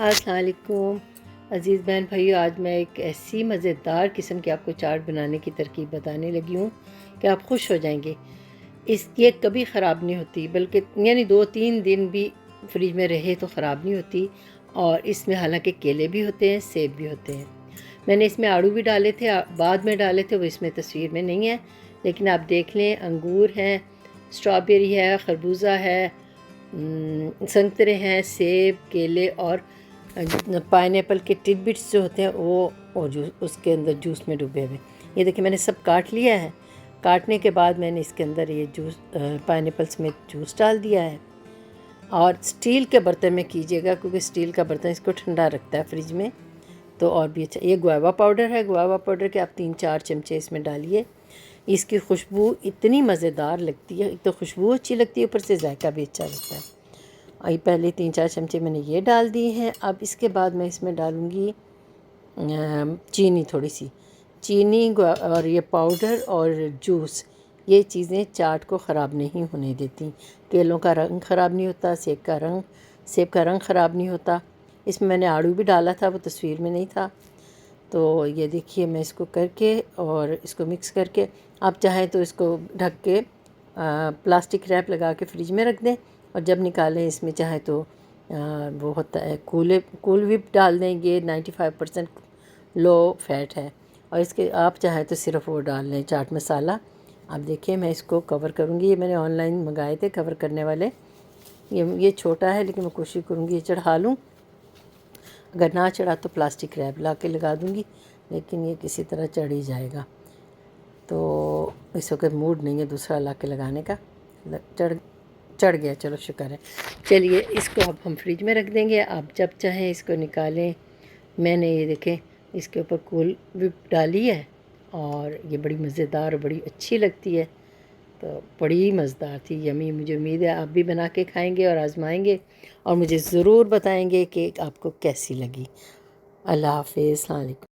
السلام علیکم عزیز بہن بھائیو، آج میں ایک ایسی مزیدار قسم کی آپ کو چاٹ بنانے کی ترکیب بتانے لگی ہوں کہ آپ خوش ہو جائیں گے۔ یہ کبھی خراب نہیں ہوتی، بلکہ یعنی 2-3 دن بھی فریج میں رہے تو خراب نہیں ہوتی۔ اور اس میں حالانکہ کیلے بھی ہوتے ہیں، سیب بھی ہوتے ہیں۔ میں نے اس میں آڑو بھی ڈالے تھے، بعد میں ڈالے تھے، وہ اس میں تصویر میں نہیں ہے، لیکن آپ دیکھ لیں، انگور ہیں، اسٹرابیری ہے، خربوزہ ہے، سنترے ہیں، سیب، کیلے اور پائن ایپل کے ٹڈ بٹس جو ہوتے ہیں وہ اس کے اندر جوس میں ڈوبے ہوئے۔ یہ دیکھیں میں نے سب کاٹ لیا ہے۔ کاٹنے کے بعد میں نے اس کے اندر یہ جوس پائن ایپل سمیت جوس ڈال دیا ہے۔ اور سٹیل کے برتن میں کیجیے گا، کیونکہ سٹیل کا برتن اس کو ٹھنڈا رکھتا ہے فریج میں، تو اور بھی اچھا۔ یہ گویوا پاؤڈر ہے، گویوا پاؤڈر کے آپ 3-4 چمچے اس میں ڈالیے۔ اس کی خوشبو اتنی مزیدار لگتی ہے، ایک تو خوشبو اچھی لگتی ہے، اوپر سے ذائقہ بھی اچھا لگتا ہے۔ اور پہلے 3-4 چمچے میں نے یہ ڈال دی ہیں۔ اب اس کے بعد میں اس میں ڈالوں گی چینی، تھوڑی سی چینی اور یہ پاؤڈر اور جوس، یہ چیزیں چاٹ کو خراب نہیں ہونے دیتی۔ کیلوں کا رنگ خراب نہیں ہوتا، سیب کا رنگ خراب نہیں ہوتا۔ اس میں میں نے آڑو بھی ڈالا تھا، وہ تصویر میں نہیں تھا۔ تو یہ دیکھیے میں اس کو کر کے اور اس کو مکس کر کے، آپ چاہیں تو اس کو ڈھک کے پلاسٹک ریپ لگا کے فریج میں رکھ دیں، اور جب نکالیں اس میں چاہیں تو وہ ہوتا ہے کول وپ ڈال دیں۔ یہ 95% لو فیٹ ہے، اور اس کے آپ چاہیں تو صرف وہ ڈال لیں چاٹ مسالہ۔ آپ دیکھیں میں اس کو کور کروں گی، یہ میں نے آن لائن منگائے تھے کور کرنے والے۔ یہ چھوٹا ہے لیکن میں کوشش کروں گی یہ چڑھا لوں، اگر نہ چڑھا تو پلاسٹک ریپ لا کے لگا دوں گی، لیکن یہ کسی طرح چڑھ ہی جائے گا۔ تو اس وقت موڈ نہیں ہے دوسرا لا کے لگانے کا، چڑھ گیا، چلو شکر ہے۔ چلیے اس کو اب ہم فریج میں رکھ دیں گے، آپ جب چاہیں اس کو نکالیں۔ میں نے یہ دیکھیں اس کے اوپر کول وپ ڈالی ہے، اور یہ بڑی مزیدار اور بڑی اچھی لگتی ہے، تو بڑی مزیدار تھی، یمی۔ مجھے امید ہے آپ بھی بنا کے کھائیں گے اور آزمائیں گے، اور مجھے ضرور بتائیں گے کہ آپ کو کیسی لگی۔ اللہ حافظ، السلام علیکم۔